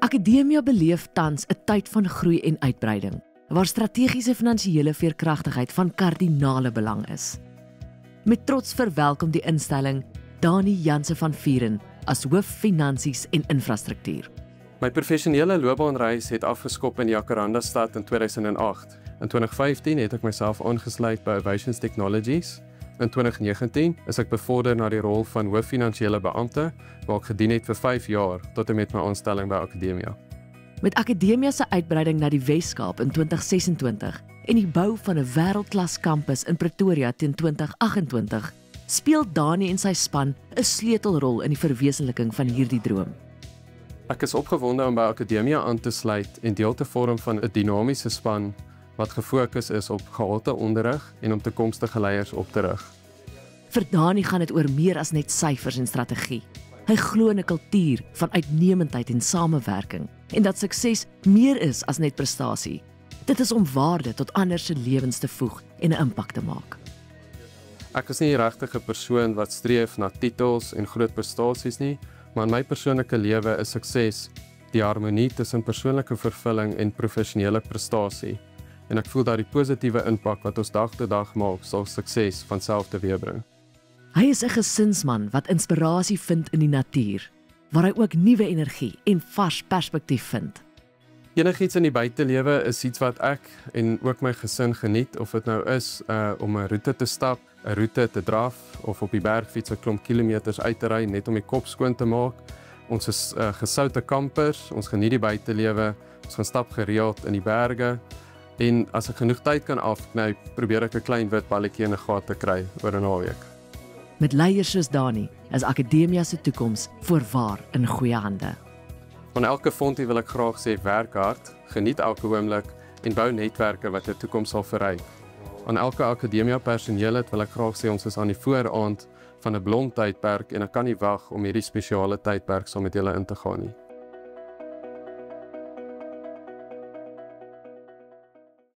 Akademia beleef tans 'n tyd van groei en uitbreiding, waar strategiese finansiële veerkragtigheid van kardinale belang is. Met trots verwelkom die instelling Dani Janse van Vuren as hoof finansies en infrastruktuur. My professionele loopbaanreis het afgeskop in Jacaranda stad in 2008. In 2015 het ek myself aangesluit by Ovations Technologies. In 2019 is ek bevorder na die rol van hoof finansiële beampte, waar ek gedien het vir 5 jaar tot en met my aanstelling by Akademia. Met Akademia se uitbreiding na die Wes-Kaap in 2026 en die bou van 'n wêreldklas kampus in Pretoria teen 2028, speel Dani en sy span 'n sleutelrol in die verwesenliking van hierdie droom. Ek is opgewonde om by Akademia aan te sluit en deel te vorm van 'n dinamiese span wat gefokus is op gehalte onderrig en om toekomstige leiers op te rig. Vir Dani gaan dit oor meer as net syfers en strategie. Hy glo in 'n kultuur van uitnemendheid en samewerking en dat sukses meer is as net prestasie. Dit is om waarde tot ander se lewens te voeg en 'n impak te maak. Ek is nie die regte persoon wat streef na titels en groot prestasies nie, maar in my persoonlike lewe is sukses die harmonie tussen persoonlike vervulling en professionele prestasie. En ek voel dat die positiewe impak wat ons dag tot dag maak, sal sukses van self teweegbring. Hy is 'n gesinsman wat inspirasie vind in die natuur, waar hy ook nuwe energie en vars perspektief vind. Enigiets in die buitelewe is iets wat ek en ook my gesin geniet, of dit nou is om 'n roete te stap, 'n roete te draf, of op die bergfiets 'n klomp kilometers uit te ry net om die kop skoon te maak. Ons is gesoute kampers, ons geniet die buitelewe, ons gaan stap gereeld in die berge. En as ek genoeg tyd kan afknyp, probeer ek 'n klein wit balletjie in 'n gat te kry oor 'n naweek. Met leiers soos Dani is Akademia se toekoms voorwaar in goeie hande. Van elke fondie wil ek graag sê werk hard, geniet elke oomblik en bou netwerke wat 'n toekoms sal verryk. Aan elke Akademia personeel wil ek graag sê ons is aan die vooraand van 'n blom tydperk en ek kan nie wag om hierdie spesiale tydperk saam met julle in te gaan nie.